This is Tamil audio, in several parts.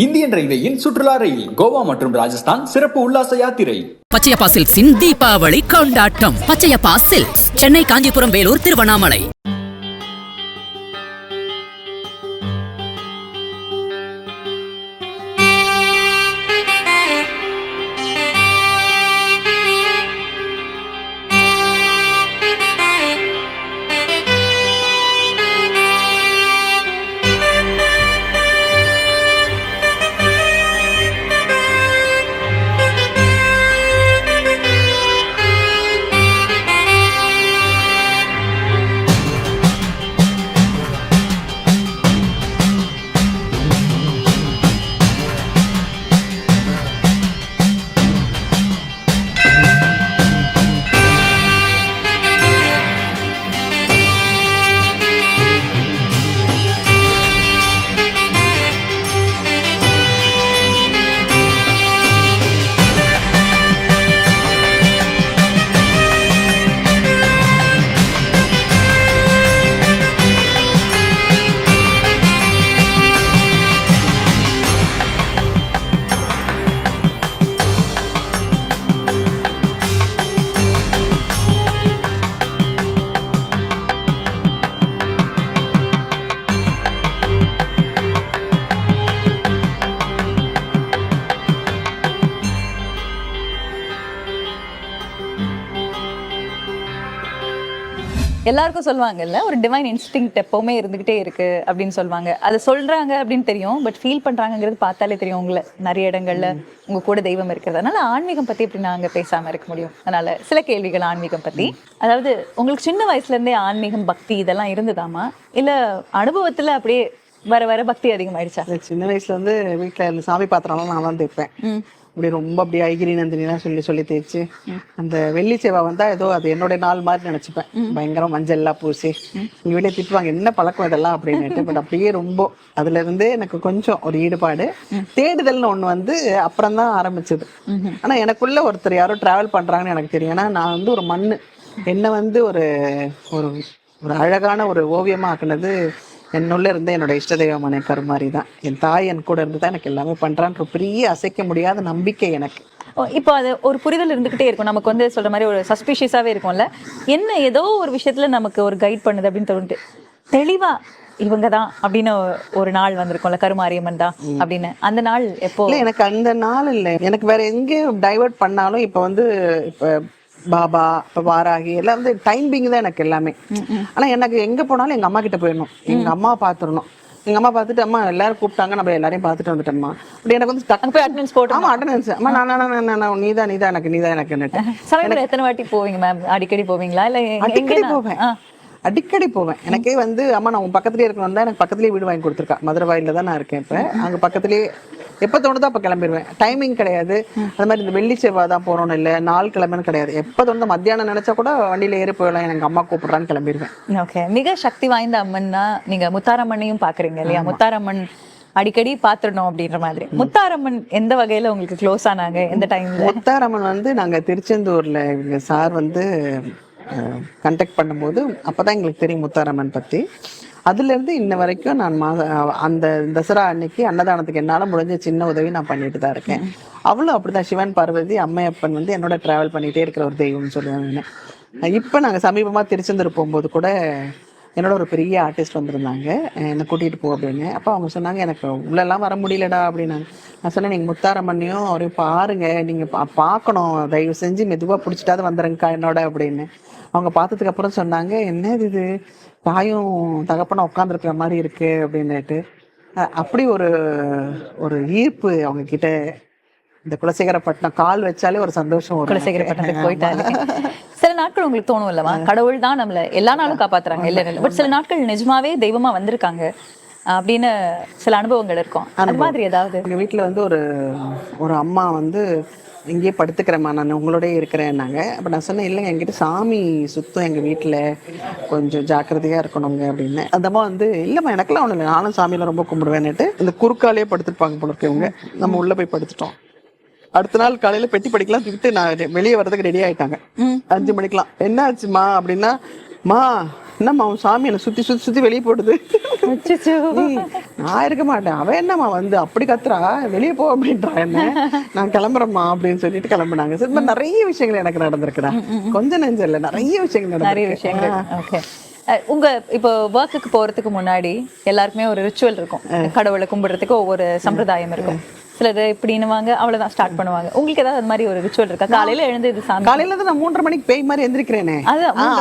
இந்தியன் ரயில்வேயின் சுற்றுலா ரயில் கோவா மற்றும் ராஜஸ்தான் சிறப்பு உல்லாச யாத்திரை. பச்சையப்பா சில்க்ஸின் தீபாவளி கொண்டாட்டம். பச்சையப்பா சில்க்ஸ், சென்னை, காஞ்சிபுரம், வேலூர், திருவண்ணாமலை. எல்லாருக்கும் சொல்லுவாங்கல்ல, ஒரு டிவைன் இன்ஸ்டிங் எப்பவுமே இருந்துகிட்டே இருக்கு அப்படின்னு சொல்லுவாங்க. அதை சொல்றாங்க அப்படின்னு தெரியும், பட் ஃபீல் பண்றாங்கிறது பார்த்தாலே தெரியும். உங்களை நிறைய இடங்கள்ல உங்க கூட தெய்வம் இருக்கிறது. அதனால ஆன்மீகம் பத்தி எப்படி நாங்க பேசாம இருக்க முடியும்? அதனால சில கேள்விகள் ஆன்மீகம் பத்தி. அதாவது உங்களுக்கு சின்ன வயசுல இருந்தே ஆன்மீகம், பக்தி இதெல்லாம் இருந்ததாமா, இல்ல அனுபவத்துல அப்படியே வர வர பக்தி அதிகமாயிடுச்சா? சின்ன வயசுல வந்து வீட்டுல இந்த சாமி பாத்திரம்லாம் நான் தான் தேய்ப்பேன். அப்படி ரொம்ப அப்படியே ஐகிரி நந்தினிலாம் சொல்லி தேய்ச்சி, அந்த வெள்ளி சேவா வந்தா ஏதோ அது என்னோட நாள் மாதிரி நினைச்சுப்பேன். பயங்கரம் மஞ்சள் எல்லாம் பூசி எங்க வீட்டில் திட்டுவாங்க, என்ன பழக்கம் இதெல்லாம் அப்படின்னுட்டு. பட் அப்படியே ரொம்ப அதுல இருந்து எனக்கு கொஞ்சம் ஒரு ஈடுபாடு, தேடுதல்னு ஒண்ணு வந்து அப்புறம் தான் ஆரம்பிச்சது. ஆனா எனக்குள்ள ஒருத்தர் யாரோ டிராவல் பண்றாங்கன்னு எனக்கு தெரியும். ஏன்னா நான் வந்து ஒரு மண்ணு, என்ன வந்து ஒரு ஒரு அழகான ஒரு ஓவியமா ஆக்குனது என்னுள்ள இருந்த என்னோட இஷ்ட தெய்வமான கருமாரி தான். என் தாய் என் கூட இருந்து தான் எனக்கு எல்லாமே பண்றான்ற பெரிய அசைக்க முடியாத நம்பிக்கை எனக்கு. இப்போ அது ஒரு புரிதல் இருந்துகிட்டே இருக்கும். நமக்கு வந்து சொல்ற மாதிரி ஒரு சஸ்பிஷியஸாவே இருக்கும்ல, என்ன ஏதோ ஒரு விஷயத்துல நமக்கு ஒரு கைட் பண்ணுது அப்படின்னு தோணுது. தெளிவா இவங்க தான் அப்படின்னு ஒரு நாள் வந்திருக்கும்ல, கருமாரியம்மன் தான் அப்படின்னு. அந்த நாள் எப்போ? எனக்கு அந்த நாள் இல்லை, எனக்கு வேற எங்கேயும் டைவர்ட் பண்ணாலும் இப்ப வந்து இப்ப பாபா, இப்ப வாராகி எல்லாம் வந்து டைமிங் தான் எனக்கு எல்லாமே. ஆனா எனக்கு எங்க போனாலும் எங்க அம்மா கிட்ட போயிடணும், எங்க அம்மா பாத்துடணும். எங்க அம்மா பார்த்துட்டு, அம்மா எல்லாரும் கூப்பிட்டாங்க, நம்ம எல்லாரையும் பார்த்துட்டு வந்துட்டோம்மா. அப்படி எனக்கு வந்து போய் அட்டெண்டன்ஸ் போட்டு, ஆமா அட்டெண்டன்ஸ், அம்மா நான் நீதான் எனக்கு. எத்தனை வாட்டி போவீங்க மேம்? அடிக்கடி போவீங்களா? இல்ல அடிக்கடி போவேன். எனக்கே வந்து அம்மா நான் உன் பக்கத்துலேயே இருக்கணும் தான், எனக்கு பக்கத்துலேயே வீடு வாங்கி கொடுத்துருக்கா. மதுரை வாயில தான் நான் இருக்கேன் இப்ப. அங்க பக்கத்துலேயே எப்போ தோணுதோ அப்போ கிளம்பிடுவேன். டைமிங் கிடையாது. அது மாதிரி இந்த வெள்ளி செவ்வாய் தான் போறோம்னு இல்லை, நாள் கிளம்புன்னு கிடையாது. எப்போ தோணுதோ மத்தியானம் நினைச்சா கூட வண்டியில ஏறி போயிடலாம், எனக்கு அம்மா கூப்பிடுறான்னு கிளம்பிடுவேன். ஓகே. மிக சக்தி வாய்ந்த அம்மன்னா நீங்க முத்தாரம்மனையும் பாக்குறீங்க இல்லையா? முத்தாரம்மன் அடிக்கடி பாத்துடணும் அப்படின்ற மாதிரி. முத்தாரம்மன் எந்த வகையில உங்களுக்கு க்ளோஸ் ஆனாங்க? எந்த டைம்ல? முத்தாரம்மன் வந்து நாங்க திருச்செந்தூர்ல இவங்க சார் வந்து கண்டக்ட் பண்ணும்போது அப்பதான் எங்களுக்கு தெரியும் முத்தாரம்மன் பத்தி. அதுல இருந்து இன்ன வரைக்கும் நான் அந்த தசரா அன்னைக்கு அன்னதானத்துக்கு என்னால முடிஞ்ச சின்ன உதவி நான் பண்ணிட்டு தான் இருக்கேன். அவளும் அப்படிதான், சிவன் பார்வதி அம்மையப்பன் வந்து என்னோட டிராவல் பண்ணிட்டே இருக்கிற ஒரு தெய்வம்னு சொல்லுவாங்க. இப்ப நாங்க சமீபமா திருச்செந்தூர் போகும்போது கூட என்னோட ஒரு பெரிய ஆர்டிஸ்ட் வந்திருந்தாங்க, என்னை கூட்டிகிட்டு போ அப்படின்னு. அப்போ அவங்க சொன்னாங்க, எனக்கு உள்ளெல்லாம் வர முடியலடா அப்படின்னாங்க. நான் சொன்னேன், நீங்கள் முத்தாரம்மனையும் அவரையும் பாருங்க, நீங்கள் பார்க்கணும், தயவு செஞ்சு மெதுவாக பிடிச்சிட்டாது வந்துடுங்கக்கா என்னோட அப்படின்னு. அவங்க பார்த்ததுக்கு அப்புறம் சொன்னாங்க, என்ன இது தாயும் தகப்பனும் உட்காந்துருக்கிற மாதிரி இருக்கு அப்படின்னுட்டு. அப்படி ஒரு ஒரு ஈர்ப்பு அவங்க கிட்ட. இந்த குலசேகரப்பட்டினம் கால் வச்சாலே ஒரு சந்தோஷம் வரும். குலசேகரப்பட்டினத்துக்கு போயிட்டாலே சில நாட்கள் உங்களுக்கு தோணும் இல்லவா, கடவுள் தான் நம்மள எல்லா நாளும் காப்பாத்துறாங்க இல்ல, பட் சில நாட்கள் நிஜமாவே தெய்வமா வந்திருக்காங்க அப்படின்னு சில அனுபவங்கள் இருக்கும். அந்த மாதிரி ஏதாவது? எங்க வீட்டுல வந்து ஒரு அம்மா வந்து இங்கேயே படுத்துக்கிறேம்மா, நான் உங்களோடய இருக்கிறேன்னாங்க. அப்போ நான் சொன்னேன், இல்லைங்க என்கிட்ட சாமி சுத்தம் எங்கள் வீட்டில், கொஞ்சம் ஜாக்கிரதையாக இருக்கணுங்க அப்படின்னு. அந்த அம்மா வந்து, இல்லைம்மா எனக்குலாம் ஒன்றும் இல்லை, நானும் சாமியில் ரொம்ப கும்பிடுவேன்னுட்டு இந்த குறுக்காலே படுத்துருப்பாங்க போல இருக்கவங்க. நம்ம உள்ளே போய் படுத்துட்டோம். அடுத்த நாள் காலையில பெட்டி படிக்கலாம் தூக்கிட்டு நான் வெளியே வர்றதுக்கு ரெடி ஆயிட்டாங்க. 5 மணிக்கெல்லாம். என்ன ஆச்சுமா அப்படின்னா, மா என்னம்மா அவன் சாமி என்னை சுத்தி சுத்தி சுத்தி வெளியே போடுது. அச்சச்சோ. நான் இருக்க மாட்டேன், அவன் என்னம்மா வந்து அப்படி கத்துறா, வெளியே போ அப்படின்றா என்ன, நான் கிளம்புறேம்மா அப்படின்னு சொல்லிட்டு கிளம்புனாங்க. சரி, இந்த மாதிரி நிறைய விஷயங்கள் எனக்கு நடந்திருக்குடா. கொஞ்சம் நெஞ்சம் இல்ல, நிறைய விஷயங்கள் நிறைய விஷயங்கள். ஓகே. உங்க இப்போ ஒர்க்குக்கு போறதுக்கு முன்னாடி எல்லாருக்குமே ஒரு ரிச்சுவல் இருக்கும். கடவுளை கும்பிடுறதுக்கு ஒவ்வொரு சம்பிரதாயம் இருக்கும். சிலர் இப்படின்னுவாங்க, அவ்வளவுதான் ஸ்டார்ட் பண்ணுவாங்க. உங்களுக்கு ஏதாவது அது மாதிரி ஒரு ரிச்சுவல் இருக்கா? காலையில எழுந்து இது சாமி, காலையில தான் நான் 3:30 மணிக்கு பேய் மாதிரி எந்திரிக்கிறேனே.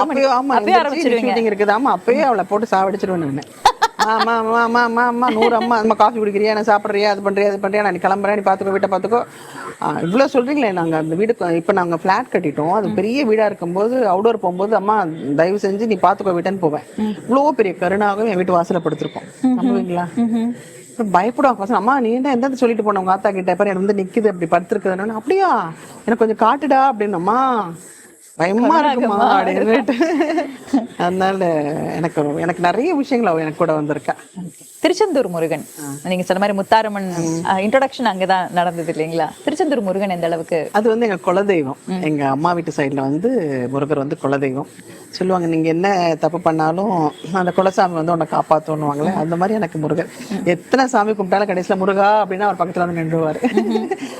அப்பயே ஆரம்பிச்சிருவீங்க இருக்குது. ஆமா, அப்பயே அவளை போட்டு சாவடிச்சிருவேன் நானு. ஆமா ஆமா ஆமா ஆமா ஆமா 100 அம்மா அம்மா காஃபி குடிக்கிறியா, நான் சாப்பிட்றியா, அது பண்றியா அது பண்றியா, நான் கிளம்புறேன், நீ பாத்துக்கோ வீட்டை பாத்துக்கோ. இவ்வளவு சொல்றீங்களே. நாங்க அந்த வீடு இப்ப நாங்க பிளாட் கட்டிட்டோம். அது பெரிய வீடா இருக்கும்போது அவுடோர் போகும்போது அம்மா தயவு செஞ்சு நீ பாத்துக்கோ வீட்டுன்னு போவேன். இவ்வளவு பெரிய கருணாகவும் என் வீட்டு வாசல படுத்திருக்கோம். நம்புவீங்களா? பயப்படுவாங்க பசங்க. அம்மா நீ என்ன எந்த சொல்லிட்டு போன உங்க ஆத்தா கிட்ட, பாரு எனக்கு வந்து நிக்குது அப்படி படுத்திருக்குதுன்னு. அப்படியா, எனக்கு கொஞ்சம் காட்டுடா அப்படின்னம்மா. பயமா இருக்குமா அப்படின்னு. அதனால எனக்கு நிறைய விஷயங்கள் எனக்கு கூட வந்திருக்கா. திருச்செந்தூர் முருகன், நீங்க சொன்ன மாதிரி முத்தாரம்மன் இன்ட்ரோடக்ஷன் அங்கதான் நடந்தது இல்லைங்களா? திருச்செந்தூர் முருகன் எந்த அளவுக்கு? அது வந்து எங்க குலதெய்வம். எங்க அம்மா வீட்டு சைட்ல வந்து முருகர் வந்து குலதெய்வம். சொல்லுவாங்க, நீங்க என்ன தப்பு பண்ணாலும் அந்த குலசாமி வந்து உன்னை காப்பாத்தணுவாங்களே, அந்த மாதிரி எனக்கு முருகர். எத்தனை சாமி கும்பிட்டாலும் கடைசியில முருகா அப்படின்னா அவர் பக்கத்துல வந்து நின்றுவாரு.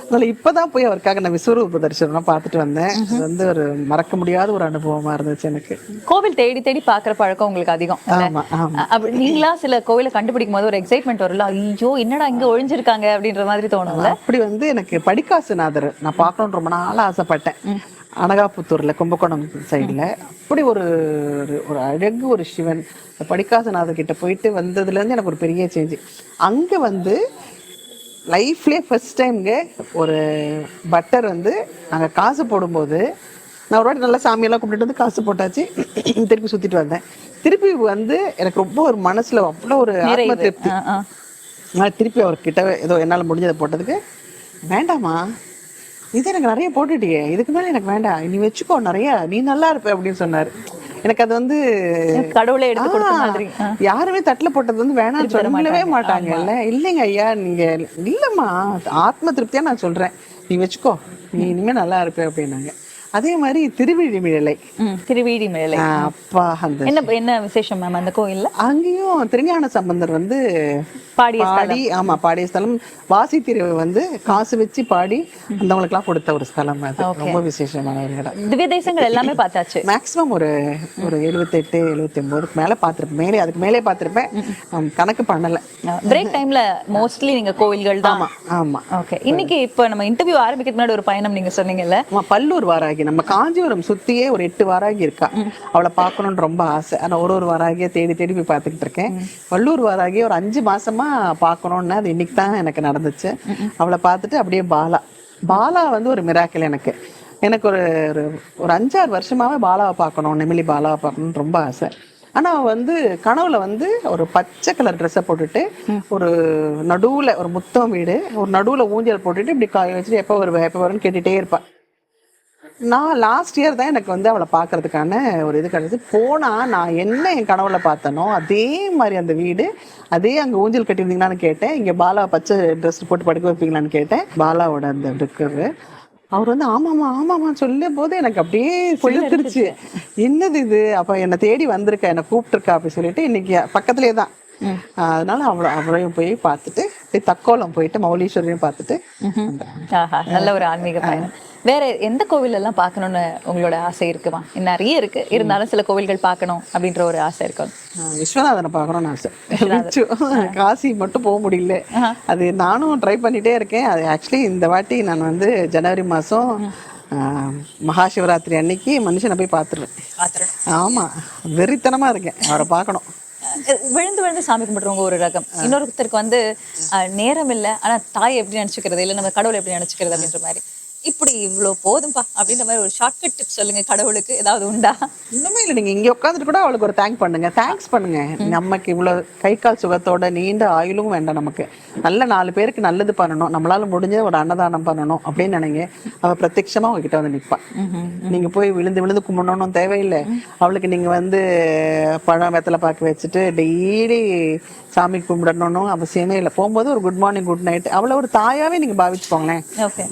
அதனால இப்பதான் போய் அவருக்காக நான் விஸ்வரூப தரிசனம் பார்த்துட்டு வந்தேன். அது வந்து ஒரு மறக்க முடியாத ஒரு அனுபவமா இருந்துச்சு எனக்கு. கோவில் தேடி தேடி பாக்குற பழக்கம் உங்களுக்கு அதிகம். ஆமா ஆமா. நீங்களா சில கோவிலை கண்டுபிடிக்கும் போது ஒரு எக்ஸைட்மெண்ட் வரல, ஐயோ என்னடா இங்க ஒழிஞ்சிருக்காங்க அப்படின்ற மாதிரி தோணும்ல? அப்படி வந்து எனக்கு படிக்காசுநாதர் நான் பார்க்கணும்னு ரொம்ப நாள் ஆசைப்பட்டேன். அனகாபுத்தூர்ல கும்பகோணம் சைட்ல அப்படி ஒரு ஒரு அழகு ஒரு சிவன். படிக்காசுநாதர் கிட்ட போயிட்டு வந்ததுல இருந்து எனக்கு ஒரு பெரிய சேஞ்ச். அங்க வந்து லைஃப்லேயே ஃபர்ஸ்ட் டைம்ங்க ஒரு பட்டர் வந்து நாங்கள் காசு போடும்போது, நான் ஒரு வாட்டி நல்லா சாமியெல்லாம் கும்பிட்டு வந்து காசு போட்டாச்சு, திருப்பி சுத்திட்டு வந்தேன். திருப்பி வந்து எனக்கு ரொம்ப ஒரு மனசுல அவ்வளோ ஒரு ஆத்ம திருப்தி. நான் திருப்பி அவர்கிட்ட ஏதோ என்னால் முடிஞ்சதை போட்டதுக்கு, வேண்டாமா இது எனக்கு நிறைய போட்டுட்டியே, இதுக்கு மேலே எனக்கு வேண்டாம், நீ வச்சுக்கோ நிறைய, நீ நல்லா இருப்ப அப்படின்னு சொன்னார். எனக்கு அது வந்து கடவுளை எடுத்து கொடுத்த மாதிரி. யாருமே தட்டுல போட்டது வந்து வேணாம்னு சொல்லவே மாட்டாங்கல்ல. இல்லைங்க ஐயா, நீங்க இல்லம்மா ஆத்ம திருப்தியா நான் சொல்றேன், நீ வச்சுக்கோ, நீ இனிமே நல்லா இருப்ப அப்படின்னாங்க. அதே மாதிரி திருவிழிமிழலை. திருவிழிமிழலை அப்பா, அந்த என்ன விசேஷம் மேம் அந்த கோயில்ல? அங்கேயும் திருஞான சம்பந்தர் வந்து பாடி பாடிய ஸ்தலம். வாசி திருவை வந்து காசு வச்சு பாடி அந்தவங்களுக்கு எல்லாம் கொடுத்த ஒரு ஸ்தலம். அது ரொம்ப விசேஷமான ஒரு இடம். திவ்ய தேசங்கள் எல்லாமே பார்த்தாச்சு. மேக்ஸிமம் ஒரு 78 79 மேல பாத்திருப்பேன். மேலே அதுக்கு மேலே பாத்திருப்பேன், கணக்கு பண்ணல. பிரேக் டைம்ல மோஸ்ட்லி நீங்க கோவில்கள் தான். ஆமா ஆமா. ஓகே. இன்னைக்கு இப்ப நம்ம இன்டர்வியூ ஆரம்பிக்கிறதுக்கு முன்னாடி ஒரு பயணம் நீங்க சொன்னீங்கல்ல, பல்லூர் வாராகி. நம்ம காஞ்சிபுரம் சுத்தியே ஒரு 8 வாராகி இருக்கா. அவளை பார்க்கணும்னு ரொம்ப ஆசை. ஆனா ஒரு வாராகிய தேடி தேடி போய் பார்த்துக்கிட்டு இருக்கேன். பல்லூர் வாராகிய ஒரு 5 மாசமா பார்க்கணும்னு, அது இன்னைக்கு தான் எனக்கு நடந்துச்சு. அவளை பார்த்துட்டு அப்படியே பாலா வந்து ஒரு மிராக்கிள். எனக்கு ஒரு 5-6 வருஷமாவே பாலாவை பார்க்கணும், நெமிலி பாலாவை பார்க்கணும்னு ரொம்ப ஆசை. ஆனா வந்து கனவுல வந்து ஒரு பச்சை கலர் ட்ரெஸ்ஸை போட்டுட்டு, ஒரு நடுவுல ஒரு முத்தம் வீடு, ஒரு நடுவுல ஊஞ்சல் போட்டுட்டு இப்படி காய வச்சுட்டு எப்போ வருன்னு கேட்டுட்டே இருப்பா. நான் லாஸ்ட் இயர் தான் எனக்கு வந்து அவளை பார்க்கறதுக்கான ஒரு இது கிடைச்சது. போனா நான் என்ன என் கனவுல பார்த்தனோ அதே மாதிரி அந்த வீடு, அதே அங்கே ஊஞ்சல் கட்டியிருந்தீங்களான்னு கேட்டேன். இங்கே பாலா பச்சை ட்ரெஸ் போட்டு படுக்க வைப்பீங்களான்னு கேட்டேன். பாலாவோட அந்த இருக்கிறது அவர் வந்து ஆமாம்மான்னு சொல்லும் போது எனக்கு அப்படியே சிலிர்த்துருச்சு. என்னது இது, அப்போ என்னை தேடி வந்திருக்கா, என்னை கூப்பிட்டுருக்கா அப்படி சொல்லிட்டு இன்னைக்கு பக்கத்துலேயே தான். அதனால அவளையும் போய் பார்த்துட்டு தக்கோலம் போயிட்டு மௌலீஸ்வரையும் பார்த்துட்டு. நல்ல ஒரு ஆன்மீக பயணம். வேற எந்த கோவில் எல்லாம் பார்க்கணும்னு உங்களோட ஆசை இருக்குமா? நிறைய இருக்கு, இருந்தாலும் சில கோவில்கள் பார்க்கணும் அப்படின்ற ஒரு ஆசை இருக்கும். விஸ்வநாதனை பார்க்கணும்னு ஆசை. காசி மட்டும் போக முடியல. அது நானும் ட்ரை பண்ணிட்டே இருக்கேன். அது ஆக்சுவலி இந்த வாட்டி நான் வந்து ஜனவரி மாதம் மகாசிவராத்திரி அன்னைக்கு மனுஷனை போய் பார்த்துருவேன். ஆமா, வெறித்தனமா இருக்கேன், அவரை பார்க்கணும். விழுந்து விழுந்து சாமி கும்பிடுறவங்க ஒரு ரகம். இன்னொருத்தருக்கு வந்து நேரம் இல்லை, ஆனா தாய் எப்படி நினைச்சுக்கிறது, இல்லை நம்ம கடவுளை எப்படி நினைச்சுக்கிறது அப்படின்ற மாதிரி. இப்படி இவ்வளவு போதும்பா அப்படின்ற மாதிரி ஒரு ஷார்ட்கட் டிப் சொல்லுங்க, கடவுளுக்கு ஏதாவது உண்டா? இன்னுமே இல்லை, நீங்க இங்க உட்காந்துட்டு கூட அவளுக்கு ஒரு தேங்க்ஸ் பண்ணுங்க. நமக்கு இவ்வளவு கை கால் சுகத்தோட நீண்ட ஆயுளும் வேண்டாம், நமக்கு நல்ல 4 பேருக்கு நல்லது பண்ணணும், நம்மளால முடிஞ்ச ஒரு அன்னதானம் பண்ணணும் அப்படின்னு நினைங்க. அவ பிரத்யட்சமா உங்ககிட்ட வந்து நிற்பா. நீங்க போய் விழுந்து விழுந்து கும்பிடணும் தேவையில்லை. அவளுக்கு நீங்க வந்து பழம் வெத்தலை பாக்கு வச்சுட்டு டெய்லி சாமி கும்பிடணும் அவசியமே இல்லை. போகும்போது ஒரு குட் மார்னிங் குட் நைட் அவளை ஒரு தாயாவே நீங்க பாவிச்சுக்கோங்களேன்.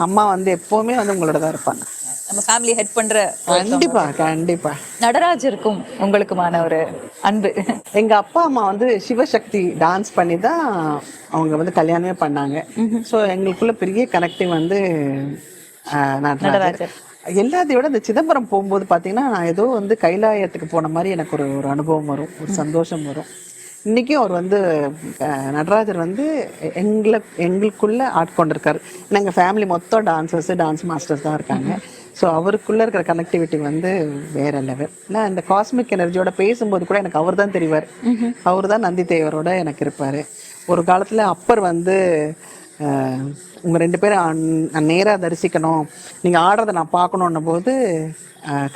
அம்மா வந்து எப்பவுமே வந்து உங்களோட தான் இருப்பாங்க. நம்ம ஃபேமிலி ஹெட் பண்ற கண்டிப்பா கண்டிப்பா. நடராஜருக்கும் உங்களுக்குமான ஒரு அன்பு. எங்க அப்பா அம்மா வந்து சிவசக்தி டான்ஸ் பண்ணி தான் அவங்க வந்து கல்யாணமே பண்ணாங்க. ஸோ எங்களுக்குள்ள பெரிய கனெக்டிவ் வந்து நடராஜர். எல்லாத்தையும் விட இந்த சிதம்பரம் போகும்போது பார்த்தீங்கன்னா நான் ஏதோ வந்து கைலாயத்துக்கு போன மாதிரி எனக்கு ஒரு ஒரு அனுபவம் வரும், ஒரு சந்தோஷம் வரும். இன்றைக்கும் அவர் வந்து நடராஜர் வந்து எங்களுக்குள்ளே ஆட்கொண்டிருக்காரு. ஏன்னா எங்கள் ஃபேமிலி மொத்தம் டான்ஸ் மாஸ்டர்ஸ் தான் இருக்காங்க. ஸோ அவருக்குள்ளே இருக்கிற கனெக்டிவிட்டி வந்து வேற லெவல். ஏன்னா இந்த காஸ்மிக் எனர்ஜியோட பேசும்போது கூட எனக்கு அவர் தான் தெரிவார். அவர் தான் நந்தி தேவரோட எனக்கு இருப்பார். ஒரு காலத்தில் அப்பர் வந்து உங்கள் 2 பேரும் நேராக தரிசிக்கணும், நீங்கள் ஆடுறதை நான் பார்க்கணுன்ன போது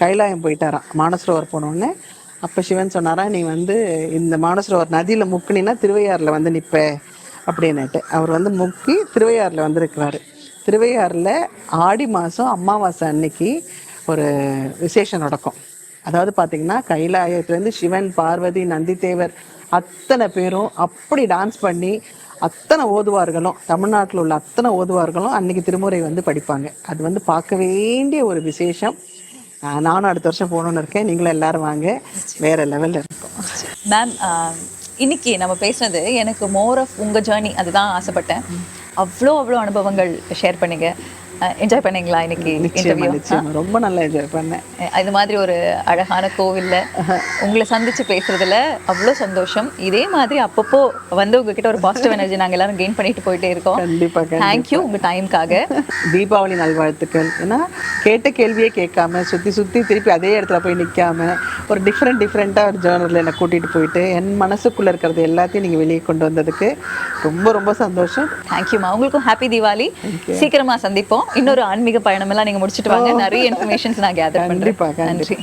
கைலாயம் போயிட்டாராம். மானசரோவர் போனோடனே அப்போ சிவன் சொன்னாரா, நீ வந்து இந்த மானசரோவர் நதியில் முக்குனின்னா திருவையாறில் வந்து நிற்ப அப்படின்னுட்டு. அவர் வந்து முக்கி திருவையாறில் வந்திருக்கிறாரு. திருவையாறில் ஆடி மாதம் அமாவாசை அன்னைக்கு ஒரு விசேஷம் நடக்கும். அதாவது பார்த்திங்கன்னா கைலாயத்துலேருந்து சிவன், பார்வதி, நந்திதேவர் அத்தனை பேரும் அப்படி டான்ஸ் பண்ணி அத்தனை ஓதுவார்களும், தமிழ்நாட்டில் உள்ள அத்தனை ஓதுவார்களும் அன்னைக்கு திருமுறை வந்து படிப்பாங்க. அது வந்து பார்க்க வேண்டிய ஒரு விசேஷம். நானும் அடுத்த வருஷம் போகணுன்னு இருக்கேன். நீங்களும் எல்லாரும் வாங்க, வேற லெவலில் இருக்கும். மேம், இன்னைக்கு நம்ம பேசுனது எனக்கு மோர் ஆஃப் உங்கள் ஜேர்னி அதுதான் ஆசைப்பட்டேன். அவ்வளோ அனுபவங்கள் ஷேர் பண்ணீங்க. என்ஜாய் பண்ணீங்களா இன்னைக்கு இன்டர்வியூ? ரொம்ப நல்லா என்ஜாய் பண்ணேன். இது மாதிரி ஒரு அழகான கோவில்ல உங்களை சந்திச்சு பேசுறதுல அவ்வளோ சந்தோஷம். இதே மாதிரி அப்பப்போ வந்து உங்ககிட்ட ஒரு பாசிட்டிவ் எனர்ஜி நாங்கள் எல்லாரும் கெயின் பண்ணிட்டு போயிட்டே இருக்கோம். கண்டிப்பா. தேங்க்யூ உங்க டைமுக்காக. தீபாவளி நல்வாழ்த்துக்கள். ஏன்னா கேட்ட கேள்வியே கேட்காம சுற்றி திருப்பி அதே இடத்துல போய் நிற்காம ஒரு டிஃப்ரெண்ட்டாக ஒரு ஜேர்னலில் என்னை கூட்டிகிட்டு போயிட்டு என் மனசுக்குள்ளே இருக்கிறது எல்லாத்தையும் நீங்கள் வெளியே கொண்டு வந்ததுக்கு ரொம்ப சந்தோஷம். தேங்க்யூமா. உங்களுக்கும் ஹாப்பி தீபாவளி. சீக்கிரமா சந்திப்போம். இன்னொரு ஆன்மீக பயணம் எல்லாம் நீங்க முடிச்சிட்டு வாங்க. நிறைய இன்ஃபர்மேஷன்ஸ் நான் கேதர் பண்றேன். நன்றி.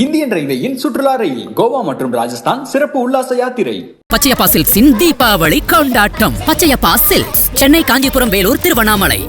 இந்தியன் ரயில்வேயின் சுற்றுலா ரயில் கோவா மற்றும் ராஜஸ்தான் சிறப்பு உல்லாச யாத்திரை. பச்சையப்பா சில்க்ஸின் தீபாவளி கொண்டாட்டம். பச்சையப்பா சில்க்ஸ், சென்னை, காஞ்சிபுரம், வேலூர், திருவண்ணாமலை.